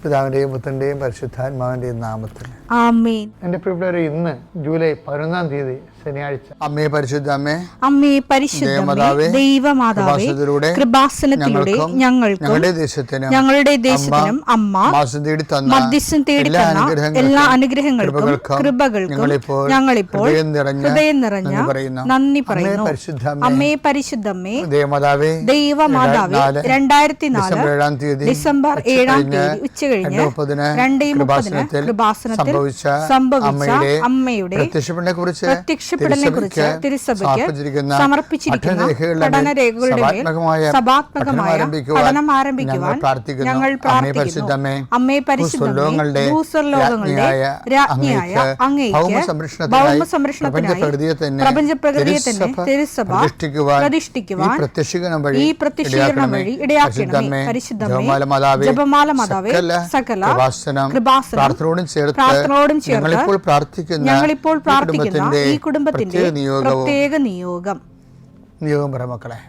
പിതാവിൻ്റെയും പുത്രൻ്റെയും പരിശുദ്ധാത്മാവിൻ്റെയും നാമത്തിൽ ആമേൻ. എൻ്റെ പ്രിയപ്പെട്ടവരെ, ഇന്ന് ജൂലൈ 11 തീയതി ശനിയാഴ്ച. അമ്മേ പരിശുദ്ധ അമ്മേ, അമ്മേ പരിശുദ്ധമേ, ദൈവമാതാവേ, കൃപാസനത്തിലൂടെ ഞങ്ങൾക്കും ഞങ്ങളുടെ ദേശത്തിനും അമ്മ മധ്യസ്ഥം തേടി തന്ന എല്ലാ അനുഗ്രഹങ്ങൾക്കും കൃപകൾക്കും ഞങ്ങളിപ്പോൾ ഹൃദയം നിറഞ്ഞ നന്ദി പറയുന്നു. അമ്മേ പരിശുദ്ധമേ, ദൈവമാതാവേ, 2004 ഡിസംബർ 7 ഉച്ചകഴിഞ്ഞ് 2:30 കൃപാസനത്തിൽ സംഭവിച്ച അമ്മയുടെ പ്രത്യക്ഷപ്പെടലിനെ കുറിച്ച് തിരുസഭയ്ക്ക് സമർപ്പിച്ചിരിക്കുന്ന പഠനരേഖകളുടെ മേൽ സഭാത്മകമായ പഠനം ആരംഭിക്കുവാൻ ഞങ്ങൾ പ്രാർത്ഥിക്കുന്നു. അമ്മേ പരിശുദ്ധമേ, ഭൂസ്വർലോകങ്ങളുടെ രാജ്ഞിയായ അങ്ങേയ്ക്ക് ഭൗമസംരക്ഷണത്തിനായി പ്രപഞ്ചപ്രകൃതിയെ തന്നെ തിരുസഭ പ്രതിഷ്ഠിക്കുവാൻ ഈ പ്രത്യക്ഷീകരണം വഴി ഇടയാക്കണമേ. പരിശുദ്ധമേ, ജപമാല മാതാവേ, സകല കൃപാസനം പ്രാർത്ഥനയോടും ചേർത്ത് ഞങ്ങളിപ്പോൾ പ്രാർത്ഥിക്കുന്ന ഈ കുടുംബത്തിന്റെ പ്രത്യേക നിയോഗം പറ മക്കളെ.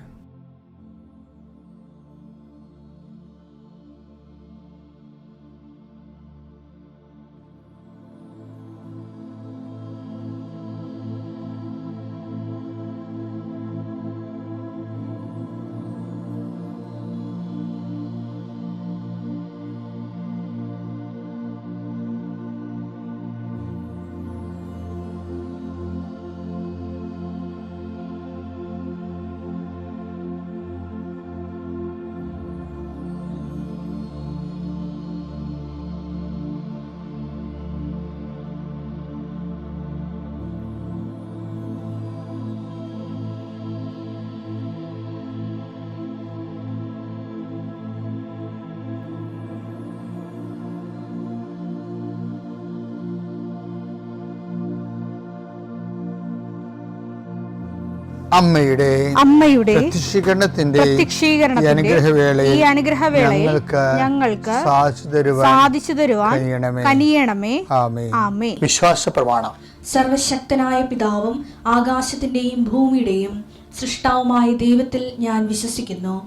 അമ്മയുടെ പ്രത്യക്ഷീകരണത്തിന്റെ ഈ അനുഗ്രഹവേളയിൽ ഞങ്ങൾക്ക് സാധിച്ചു തരുവാൻ കനിയണമേ. ആമേൻ. വിശ്വാസ പ്രമാണം. സർവശക്തനായ പിതാവും ആകാശത്തിന്റെയും ഭൂമിയുടെയും സൃഷ്ടാവുമായ ദൈവത്തിൽ ഞാൻ വിശ്വസിക്കുന്നു.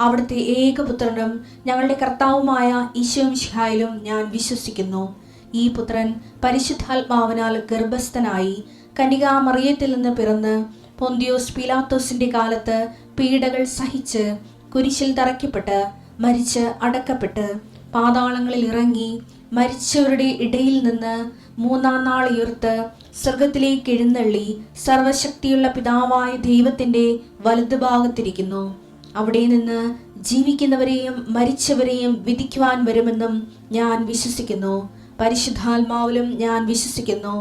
അവിടുത്തെ ഏകപുത്രനും ഞങ്ങളുടെ കർത്താവുമായ ഈശോമിശിഹായിലും ഞാൻ വിശ്വസിക്കുന്നു. ഈ പുത്രൻ പരിശുദ്ധാത്മാവിനാൽ ഗർഭസ്ഥനായി കന്യകാമറിയത്തിൽ നിന്ന് പിറന്ന് പൊന്തിയോസ് പീലാത്തോസിന്റെ കാലത്ത് പീഡകൾ സഹിച്ച് കുരിശിൽ തറയ്ക്കപ്പെട്ട് മരിച്ച് അടക്കപ്പെട്ട് പാതാളങ്ങളിൽ ഇറങ്ങി മരിച്ചവരുടെ ഇടയിൽ നിന്ന് 3-ാം നാൾ ഉയർത്ത് സ്വർഗത്തിലേക്ക് എഴുന്നള്ളി സർവശക്തിയുള്ള പിതാവായ ദൈവത്തിന്റെ വലതുഭാഗത്തിരിക്കുന്നു. അവിടെ നിന്ന് ജീവിക്കുന്നവരെയും മരിച്ചവരെയും വിധിക്കുവാൻ വരുമെന്നും ഞാൻ വിശ്വസിക്കുന്നു. പരിശുദ്ധാത്മാവിലും ഞാൻ വിശ്വസിക്കുന്നു.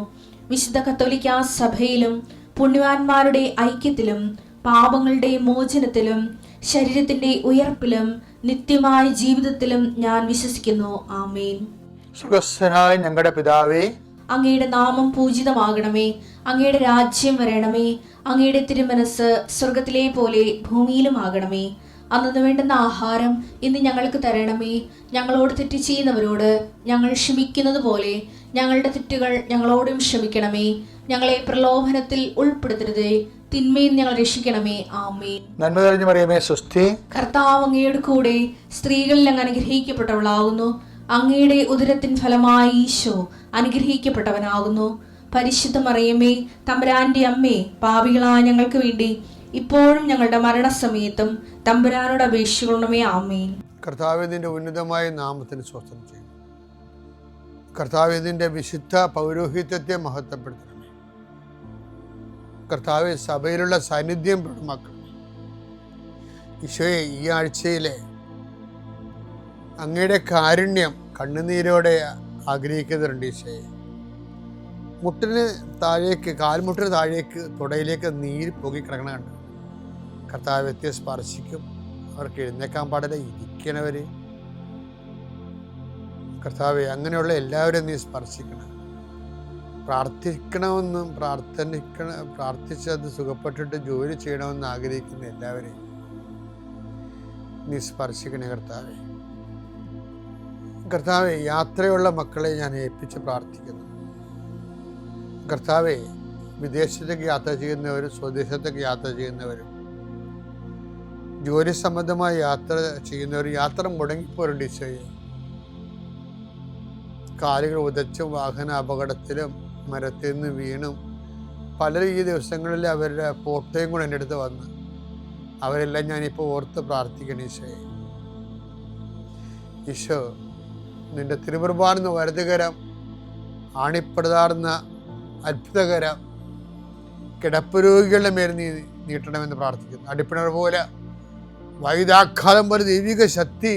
വിശുദ്ധ കത്തോലിക്കാ സഭയിലും പുണ്യവാന്മാരുടെ ഐക്യത്തിലും പാപങ്ങളുടെ മോചനത്തിലും ശരീരത്തിന്റെ ഉയർപ്പിലും നിത്യമായ ജീവിതത്തിലും ഞാൻ വിശ്വസിക്കുന്നു. ആമേൻ. സ്വർഗ്ഗസ്ഥനായ ഞങ്ങളുടെ പിതാവേ, അങ്ങയുടെ നാമം പൂജിതമാകണമേ. അങ്ങയുടെ രാജ്യം വരണമേ. അങ്ങയുടെ തിരുമനസ് സ്വർഗത്തിലെ പോലെ ഭൂമിയിലും ആകണമേ. അന്നു വേണ്ടുന്ന ആഹാരം ഇന്ന് ഞങ്ങൾക്ക് തരണമേ. ഞങ്ങളോട് തെറ്റ് ചെയ്യുന്നവരോട് ഞങ്ങൾ ക്ഷമിക്കുന്നത് പോലെ ഞങ്ങളുടെ തെറ്റുകൾ ഞങ്ങളോടും ക്ഷമിക്കണമേ. ഞങ്ങളെ പ്രലോഭനത്തിൽ ഉൾപ്പെടുത്തരുതേ, തിന്മയിൽ ഞങ്ങൾ രക്ഷിക്കണമേ. ആമേൻ. നന്മ നിറഞ്ഞ മറിയമേ, സ്വസ്തി. കർത്താവ് അങ്ങയുടെ കൂടെ സ്ത്രീകളിൽ അങ്ങ് അനുഗ്രഹിക്കപ്പെട്ടവളാകുന്നു. അങ്ങയുടെ ഉദരത്തിൻ ഫലമായി ഈശോ അനുഗ്രഹിക്കപ്പെട്ടവനാകുന്നു. പരിശുദ്ധ മറിയമേ, തമ്പുരാന്റെ അമ്മേ, പാപികളായ ഞങ്ങൾക്ക് വേണ്ടി ഇപ്പോഴും ഞങ്ങളുടെ മരണസമയത്തും തമ്പുരാനോട് അപേക്ഷിക്കണമേ. ആമേൻ. കർത്താവേ, നിന്റെ ഉന്നതമായ നാമത്തിന് സ്വസ്ഥം ചെയ്യും. കർത്താവേ, നിന്റെ വിശുദ്ധ പൗരോഹിത്യത്തെ മഹത്വപ്പെടുത്തണമേ. കർത്താവേ, സഭയിലുള്ള സാന്നിധ്യം പ്രകടമാക്കണമേ. ഈശോയെ, ഈ ആഴ്ചയിലെ അങ്ങയുടെ കാരുണ്യം കണ്ണുനീരോടെ ആഗ്രഹിക്കുന്നുണ്ട്. ഈശോയെ, മുട്ടിന് താഴേക്ക്, കാൽമുട്ടിന് താഴേക്ക്, തുടയിലേക്ക് നീര് പൊങ്ങിക്കിടക്കണ കണ്ട് കർത്താവ്യത്തെ സ്പർശിക്കും. അവർക്ക് എഴുന്നേക്കാൻ പാടില്ല, ഇരിക്കണവർ. കർത്താവെ, അങ്ങനെയുള്ള എല്ലാവരും നീ സ്പർശിക്കണം. പ്രാർത്ഥിക്കണമെന്നും പ്രാർത്ഥിച്ചത് സുഖപ്പെട്ടിട്ട് ജോലി ചെയ്യണമെന്ന് ആഗ്രഹിക്കുന്ന എല്ലാവരെയും നീ സ്പർശിക്കണേ കർത്താവെ. കർത്താവെ, യാത്രയുള്ള മക്കളെ ഞാൻ ഏൽപ്പിച്ച് പ്രാർത്ഥിക്കുന്നു. കർത്താവെ, വിദേശത്തേക്ക് യാത്ര ചെയ്യുന്നവരും സ്വദേശത്തേക്ക് യാത്ര ചെയ്യുന്നവരും ജോലി സംബന്ധമായി യാത്ര ചെയ്യുന്നവരും യാത്ര മുടങ്ങിപ്പോരുണ്ട് ഈശോയെ. കാലുകൾ ഉദച്ചും വാഹന അപകടത്തിലും മരത്തിൽ നിന്ന് വീണും പലരും ഈ ദിവസങ്ങളിൽ അവരുടെ ഫോട്ടോയും കൂടെ എൻ്റെ അടുത്ത് വന്ന് അവരെല്ലാം ഞാനിപ്പോൾ ഓർത്ത് പ്രാർത്ഥിക്കണം. ഈശോ നിന്റെ തിരുമുറുപാടുന്ന വലതുകരം, ആണിപ്പടുതാർന്ന അത്ഭുതകരം കിടപ്പ് രോഗികളുടെ മേൽ നീ നീട്ടണമെന്ന് പ്രാർത്ഥിക്കുന്നു. അടിപ്പിണർ പോലെ വൈദാഘാതം പോലെ ദൈവിക ശക്തി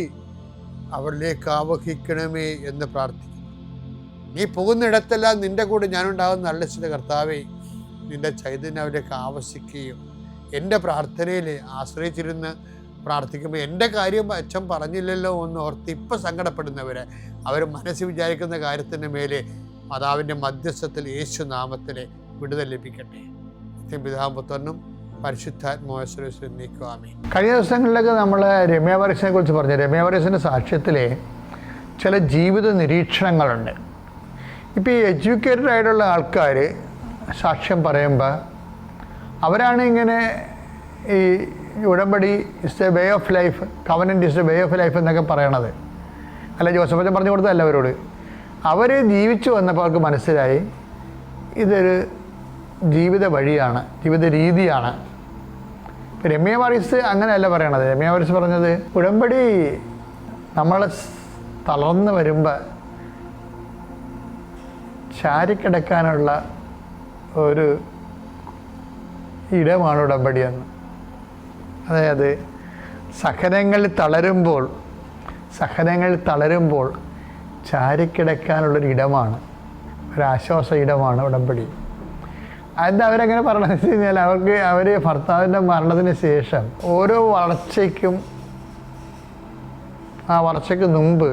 അവരിലേക്ക് ആവഹിക്കണമേ എന്ന് പ്രാർത്ഥിക്കുന്നു. നീ പോകുന്നിടത്തെല്ലാം നിന്റെ കൂടെ ഞാനുണ്ടാകുന്ന നല്ല ചില കർത്താവേ, നിന്റെ ചൈതന്യം അവരിലേക്ക് ആവശ്യിക്കുകയും എൻ്റെ പ്രാർത്ഥനയിൽ ആശ്രയിച്ചിരുന്ന് പ്രാർത്ഥിക്കുമ്പോൾ എൻ്റെ കാര്യം അച്ഛൻ പറഞ്ഞില്ലല്ലോ എന്ന് ഓർത്ത് ഇപ്പം സങ്കടപ്പെടുന്നവരെ അവർ മനസ്സിൽ വിചാരിക്കുന്ന കാര്യത്തിൻ്റെ മേലെ മാതാവിൻ്റെ മധ്യസ്ഥത്തിൽ യേശു നാമത്തിലെ വിടുതൽ ലഭിക്കട്ടെ. പിതാപുത്രനും പരിശുദ്ധാത്മാവിനെ നീക്കുവാമേ. കഴിഞ്ഞ ദിവസങ്ങളിലൊക്കെ നമ്മൾ രമ്യ വർഗീസിനെ കുറിച്ച് പറഞ്ഞു. രമ്യ വർഗീസിൻ്റെ സാക്ഷ്യത്തിലെ ചില ജീവിത നിരീക്ഷണങ്ങളുണ്ട്. ഇപ്പോൾ ഈ എഡ്യൂക്കേറ്റഡ് ആയിട്ടുള്ള ആൾക്കാർ സാക്ഷ്യം പറയുമ്പോൾ അവരാണ് ഇങ്ങനെ ഈ ഉടമ്പടി is a way of life, covenant is a way of life എന്നൊക്കെ പറയണത്. അല്ല, ജോസഫച്ചൻ പറഞ്ഞു കൊടുത്തതല്ല അവരോട്. അവർ ജീവിച്ചു വന്നപ്പോൾ അവർക്ക് മനസ്സിലായി ഇതൊരു ജീവിത വഴിയാണ്, ജീവിത രീതിയാണ്. രമ്യ വർഗീസ് അങ്ങനെയല്ല പറയണത്. രമ്യ വർഗീസ് പറഞ്ഞത് ഉടമ്പടി നമ്മൾ തളർന്ന് വരുമ്പോൾ ചാരിക്കിടക്കാനുള്ള ഒരു ഇടമാണ് ഉടമ്പടിയെന്ന്. അതായത് സഹനങ്ങളിൽ തളരുമ്പോൾ ചാരിക്കിടക്കാനുള്ളൊരു ഇടമാണ്, ഒരാശ്വാസ ഇടമാണ് ഉടമ്പടി. അതെന്താ അവരെങ്ങനെ പറയണമെന്ന് വെച്ച് കഴിഞ്ഞാൽ അവർ ഭർത്താവിൻ്റെ മരണത്തിന് ശേഷം ഓരോ വളർച്ചയ്ക്കും ആ വളർച്ചയ്ക്ക് മുമ്പ്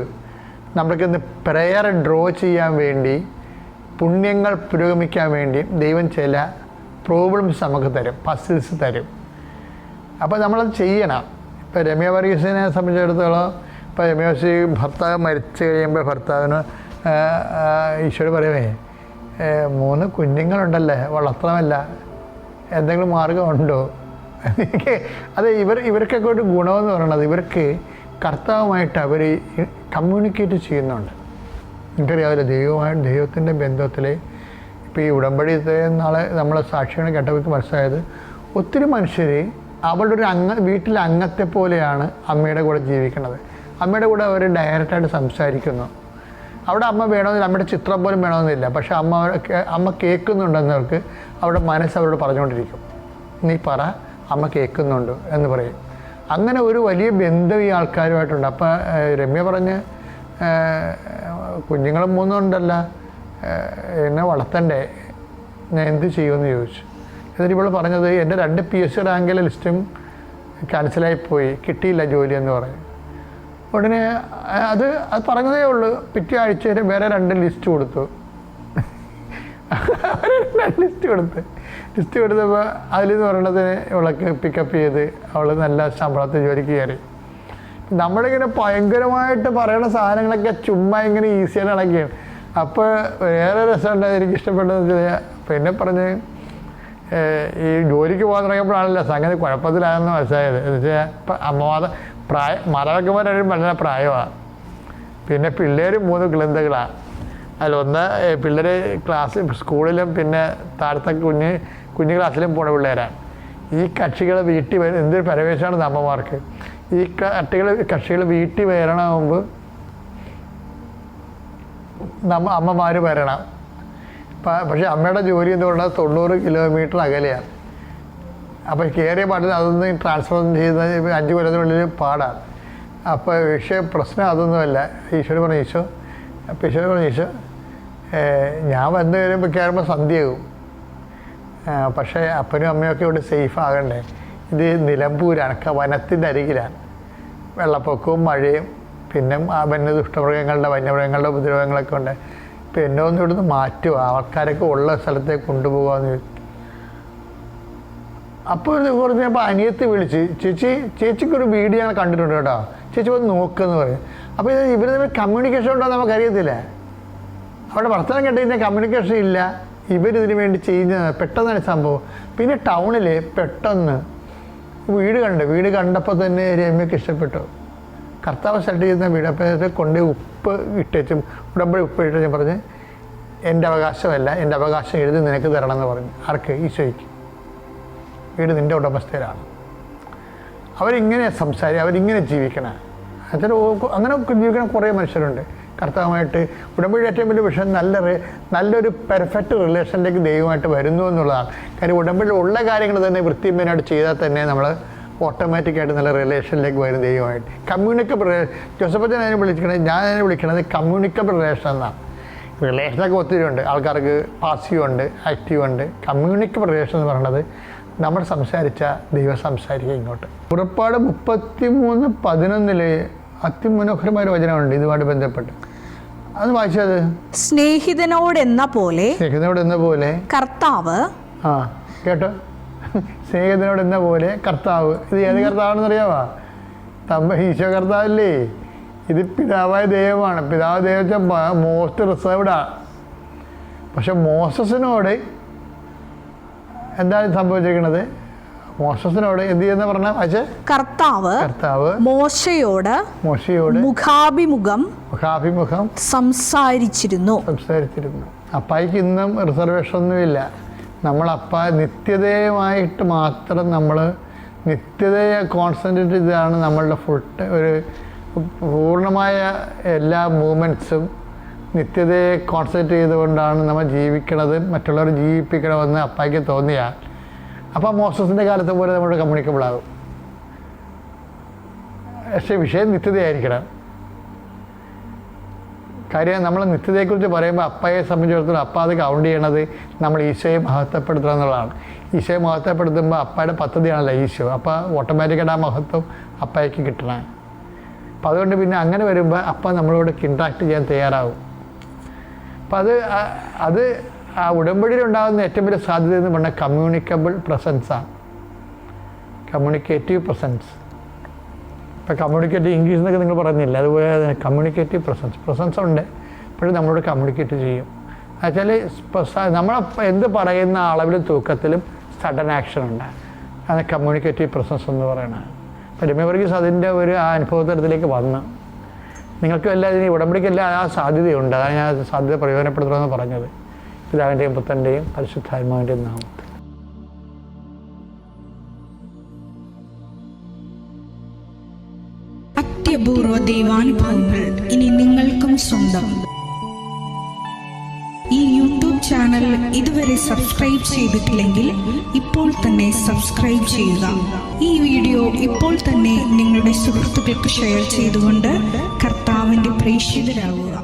നമ്മൾക്കിന്ന് പ്രെയർ ഡ്രോ ചെയ്യാൻ വേണ്ടി, പുണ്യങ്ങൾ പുരോഗമിക്കാൻ വേണ്ടി ദൈവം ചില പ്രോബ്ലംസ് നമുക്ക് തരും, പസിൽസ് തരും. അപ്പോൾ നമ്മളത് ചെയ്യണം. ഇപ്പോൾ രമ്യ വർഗീസിനെ സംബന്ധിച്ചിടത്തോളം, ഇപ്പോൾ രമ്യ വർഗീസ് ഭർത്താവ് മരിച്ചു കഴിയുമ്പോൾ ഭർത്താവിന് ഈശോയോട് പറയുമേ 3 കുഞ്ഞുങ്ങളുണ്ടല്ലേ, വളർത്തണമല്ല, എന്തെങ്കിലും മാർഗമുണ്ടോ? അത് ഇവർക്കൊക്കെ ഒരു ഗുണമെന്ന് പറയുന്നത് ഇവർക്ക് കർത്താവുമായിട്ട് അവർ കമ്മ്യൂണിക്കേറ്റ് ചെയ്യുന്നുണ്ട്. എനിക്കറിയാവില്ല, ദൈവത്തിൻ്റെ ബന്ധത്തിൽ ഇപ്പോൾ ഈ ഉടമ്പടിത്തെ നാളെ നമ്മളെ സാക്ഷികളെ കേട്ടവർക്ക് മനസ്സിലായത് ഒത്തിരി മനുഷ്യർ അവളുടെ ഒരു വീട്ടിലെ അംഗത്തെ പോലെയാണ് അമ്മയുടെ കൂടെ ജീവിക്കുന്നത്. അമ്മയുടെ കൂടെ അവർ ഡയറക്റ്റായിട്ട് സംസാരിക്കുന്നു. അവിടെ അമ്മ വേണമെന്നില്ല, അമ്മയുടെ ചിത്രം പോലും വേണമെന്നില്ല. പക്ഷെ അമ്മ കേൾക്കുന്നുണ്ടെന്നവർക്ക് അവരുടെ മനസ്സ് അവരോട് പറഞ്ഞുകൊണ്ടിരിക്കും, നീ പറ, അമ്മ കേൾക്കുന്നുണ്ട് എന്ന് പറയും. അങ്ങനെ ഒരു വലിയ ബന്ധം ഈ ആൾക്കാരുമായിട്ടുണ്ട്. അപ്പോൾ രമ്യ പറഞ്ഞ് കുഞ്ഞുങ്ങൾ 3 ഉണ്ടല്ല, എന്നെ വളർത്തണ്ടേ, ഞാൻ എന്ത് ചെയ്യുമെന്ന് ചോദിച്ചു. എന്നിട്ട് ഇപ്പോൾ പറഞ്ഞത് എൻ്റെ 2 PSC റാങ്കിലെ ലിസ്റ്റും ക്യാൻസലായിപ്പോയി, കിട്ടിയില്ല ജോലി എന്ന് പറയും. ഉടനെ അത് പറഞ്ഞതേ ഉള്ളൂ. പിറ്റേ ആഴ്ച വേറെ 2 ലിസ്റ്റ് കൊടുത്തു. ലിസ്റ്റ് കൊടുത്തപ്പോൾ അതിലെന്ന് പറയണത് ഇവളൊക്കെ പിക്കപ്പ് ചെയ്ത് അവൾ നല്ല ശമ്പളത്തിൽ ജോലിക്ക് കയറി. നമ്മളിങ്ങനെ ഭയങ്കരമായിട്ട് പറയണ സാധനങ്ങളൊക്കെ ചുമ്മാ ഇങ്ങനെ ഈസിയാണ് ഇളക്കിയാണ്. അപ്പോൾ വേറെ രസമുണ്ട്, എനിക്ക് ഇഷ്ടപ്പെട്ടതെന്ന് വെച്ചാൽ പിന്നെ പറഞ്ഞ് ഈ ജോലിക്ക് പോകാൻ തുടങ്ങിയപ്പോഴാണല്ലോ സംഗതി കുഴപ്പത്തിലാണെന്ന് മനസ്സിലായത്. എന്ന് വെച്ചാൽ ഇപ്പം മാതാപിതാക്കന്മാരും വളരെ പ്രായമാണ്. പിന്നെ പിള്ളേർ 3 കിളന്തകളാണ്. അതിലൊന്ന് പിള്ളേർ സ്കൂളിലും പിന്നെ താഴത്തെ കുഞ്ഞു ക്ലാസ്സിലും പോണ പിള്ളേരാണ്. ഈ കക്ഷികൾ വീട്ടിൽ എന്തൊരു പരവേശമാണ് അമ്മമാർക്ക്. ഈ കക്ഷികൾ വീട്ടിൽ വരണ മുമ്പ് അമ്മമാർ വരണം. പക്ഷേ അമ്മയുടെ ജോലി എന്ന് പറഞ്ഞാൽ 90 കിലോമീറ്റർ അകലെയാണ്. അപ്പോൾ കയറിയ പാട്ടിൽ അതൊന്നും ട്രാൻസ്ഫർ ചെയ്യുന്ന 5 കൊല്ലത്തിനുള്ളിൽ പാടാണ്. അപ്പോൾ പ്രശ്നം അതൊന്നുമല്ല. ഈശോട് പറഞ്ഞു ഈശോ ഞാൻ വന്ന് കയറുമ്പോൾ സന്ധ്യയാകും, പക്ഷേ അപ്പനും അമ്മയൊക്കെ ഇവിടെ സേഫ് ആകണ്ടേ. ഇത് നിലമ്പൂരാണ്, വനത്തിൻ്റെ അരികിലാണ്. വെള്ളപ്പൊക്കവും മഴയും പിന്നെ വന്യമൃഗങ്ങളുടെ ഉപദ്രവങ്ങളൊക്കെ ഉണ്ട്. ഇപ്പോൾ എന്നെ ഒന്നും ഇവിടുന്ന് മാറ്റുക, ആൾക്കാരൊക്കെ ഉള്ള സ്ഥലത്തേക്ക് കൊണ്ടുപോകാമെന്ന് ചോദിച്ചു. അപ്പോൾ പറഞ്ഞപ്പോൾ അനിയത്തി വിളിച്ച്, ചേച്ചിക്കൊരു വീഡിയോ ഞങ്ങൾ കണ്ടിട്ടുണ്ട് കേട്ടോ, ചേച്ചി വന്ന് നോക്കുമെന്ന് പറയും. അപ്പോൾ ഇവർ തമ്മിൽ കമ്മ്യൂണിക്കേഷൻ ഉണ്ടോ നമുക്കറിയത്തില്ല. അവിടെ വർത്തമാനം കേട്ട് കഴിഞ്ഞാൽ കമ്മ്യൂണിക്കേഷൻ ഇല്ല. ഇവരിതിനു വേണ്ടി ചെയ്യുന്നത് പെട്ടെന്നാണ് സംഭവം. പിന്നെ ടൗണിൽ പെട്ടെന്ന് വീട് കണ്ടപ്പോൾ തന്നെ രമ്യക്ക് ഇഷ്ടപ്പെട്ടു. കർത്താവ് സെറ്റ് ചെയ്യുന്ന വീട്. അപ്പോൾ കൊണ്ട് ഉപ്പ് ഇട്ടും ഉടമ്പടി ഉപ്പ് ഇട്ടും പറഞ്ഞ് എൻ്റെ അവകാശമല്ല, എൻ്റെ അവകാശം എഴുതി നിനക്ക് തരണമെന്ന് പറഞ്ഞു. ആർക്ക്? ഈശോയ്ക്ക്. വീട് നിൻ്റെ ഉടമസ്ഥയിലാണ്. അവരിങ്ങനെ അവരിങ്ങനെ ജീവിക്കണം. അതിൽ അങ്ങനെ ജീവിക്കണ കുറേ മനുഷ്യരുണ്ട്. കർത്താവുമായിട്ട് ഉടമ്പടി ഏറ്റവും വലിയ വിഷയം നല്ലൊരു പെർഫെക്റ്റ് റിലേഷനിലേക്ക് ദൈവമായിട്ട് വരുന്നു എന്നുള്ളതാണ്. കാര്യം ഉടമ്പടി ഉള്ള കാര്യങ്ങൾ തന്നെ വൃത്തിമേനായിട്ട് ചെയ്താൽ തന്നെ നമ്മൾ ഓട്ടോമാറ്റിക്കായിട്ട് നല്ല റിലേഷനിലേക്ക് വരും ദൈവമായിട്ട്. കമ്മ്യൂണിക്കബിൾ ജോസഫച്ചൻ അതിനെ ഞാൻ അതിനെ വിളിക്കണത് കമ്മ്യൂണിക്കബിൾ റിലേഷൻ എന്നാണ്. റിലേഷനൊക്കെ ഒത്തിരി ഉണ്ട്. ആൾക്കാർക്ക് പാസീവ് ഉണ്ട്, ആക്റ്റീവ് ഉണ്ട്. കമ്മ്യൂണിക്കബിൾ റിലേഷൻ എന്ന് പറയുന്നത് നമ്മൾ സംസാരിച്ച ദൈവം സംസാരിക്കുക ഇങ്ങോട്ട്. പുറപ്പാട് 33:11 അതിമനോഹരമായ വചനമുണ്ട് ഇതുമായിട്ട് ബന്ധപ്പെട്ട്. അത് വായിച്ചത് സ്നേഹിതനോടെന്ന പോലെ കർത്താവ്. കേട്ടോ, സ്നേഹിതനോടെന്ന പോലെ കർത്താവ്. ഇത് ഏത് കർത്താവാണെന്ന് അറിയാവാ? ഈശോ കർത്താവല്ലേ. ഇത് പിതാവായ ദൈവമാണ്. പിതാവ് ദൈവം വെച്ചാൽ മോസ്റ്റ് റിസർവ്ഡാണ്. പക്ഷെ മോസസിനോട് എന്താണ് സംഭവിച്ചിരിക്കുന്നത്? മോസസിനോട് എന്ത് ചെയ്യുന്ന പറഞ്ഞ കർത്താവ് മോശയോട് മുഖാഭിമുഖം സംസാരിച്ചിരുന്നു. അപ്പായിക്ക് ഇന്നും റിസർവേഷൻ ഒന്നുമില്ല. നമ്മളപ്പ നിത്യതയുമായിട്ട് മാത്രം നമ്മൾ നിത്യതയെ കോൺസെൻട്രേറ്റ് ചെയ്താണ് നമ്മളുടെ ഒരു പൂർണ്ണമായ എല്ലാ മൂവ്മെൻറ്റ്സും നിത്യതയെ കോൺസെൻട്രേറ്റ് ചെയ്തുകൊണ്ടാണ് നമ്മൾ ജീവിക്കണത്, മറ്റുള്ളവരെ ജീവിപ്പിക്കണമെന്ന് അപ്പായിക്ക് തോന്നിയാൽ അപ്പോൾ മോസസിൻ്റെ കാലത്ത് പോലെ നമ്മൾ കമ്മ്യൂണിക്കബിൾ ആകും. പക്ഷേ വിഷയം നിത്യതയായിരിക്കണം. കാര്യം നമ്മൾ നിത്യതയെക്കുറിച്ച് പറയുമ്പോൾ അപ്പയെ സംബന്ധിച്ചിടത്തോളം അപ്പ അത് കൗണ്ട് ചെയ്യണത് നമ്മൾ ഈശോയെ മഹത്വപ്പെടുത്തുക എന്നുള്ളതാണ്. ഈശോയെ മഹത്വപ്പെടുത്തുമ്പോൾ അപ്പയുടെ പദ്ധതിയാണല്ലോ ഈശോ. അപ്പോൾ ഓട്ടോമാറ്റിക്കായിട്ട് ആ മഹത്വം അപ്പയ്ക്ക് കിട്ടണം. അപ്പം അതുകൊണ്ട് പിന്നെ അങ്ങനെ വരുമ്പോൾ അപ്പ നമ്മളോട് ഇൻട്രാക്ട് ചെയ്യാൻ തയ്യാറാവും. അപ്പം അത് ആ ഉടമ്പടിയിലുണ്ടാകുന്ന ഏറ്റവും വലിയ സാധ്യത എന്ന് പറഞ്ഞാൽ കമ്മ്യൂണിക്കബിൾ പ്രസൻസാണ്. Communicative presence. ഇപ്പം കമ്മ്യൂണിക്കേറ്റീവ് ഇംഗ്ലീഷ് എന്നൊക്കെ നിങ്ങൾ പറഞ്ഞില്ല, അതുപോലെ കമ്മ്യൂണിക്കേറ്റീവ് പ്രസൻസ് ഉണ്ട്. അപ്പോഴും നമ്മളോട് കമ്മ്യൂണിക്കേറ്റ് ചെയ്യും. എന്നുവെച്ചാൽ നമ്മൾ എന്ത് പറയുന്ന അളവിലും തൂക്കത്തിലും സഡൻ ആക്ഷൻ ഉണ്ട്. അത് കമ്മ്യൂണിക്കേറ്റീവ് പ്രസൻസ് എന്ന് പറയുന്നത്. അപ്പം രമ്യ വർഗീസ് അതിൻ്റെ ഒരു ആ അനുഭവതലത്തിലേക്ക് വന്ന് നിങ്ങൾക്ക് എല്ലാം ഇതിന് ഉടമ്പടിക്കെല്ലാം ആ സാധ്യതയുണ്ട്. അതാണ് ഞാൻ സാധ്യത പ്രയോജനപ്പെടുത്തണമെന്ന് പറഞ്ഞത്. പിതാവിൻ്റെയും പുത്രൻ്റെയും പരിശുദ്ധാത്മാവിൻ്റെയും നാമത്തിൽ. അത്യപൂർവ ദൈവാനുഭവങ്ങൾ ഇനി നിങ്ങൾക്കും സ്വന്തം. ഈ യൂട്യൂബ് ചാനൽ ഇതുവരെ സബ്സ്ക്രൈബ് ചെയ്തിട്ടില്ലെങ്കിൽ ഇപ്പോൾ തന്നെ സബ്സ്ക്രൈബ് ചെയ്യുക. ഈ വീഡിയോ ഇപ്പോൾ തന്നെ നിങ്ങളുടെ സുഹൃത്തുക്കൾക്ക് ഷെയർ ചെയ്തുകൊണ്ട് കർത്താവിൻ്റെ പ്രേക്ഷിതരാകുക.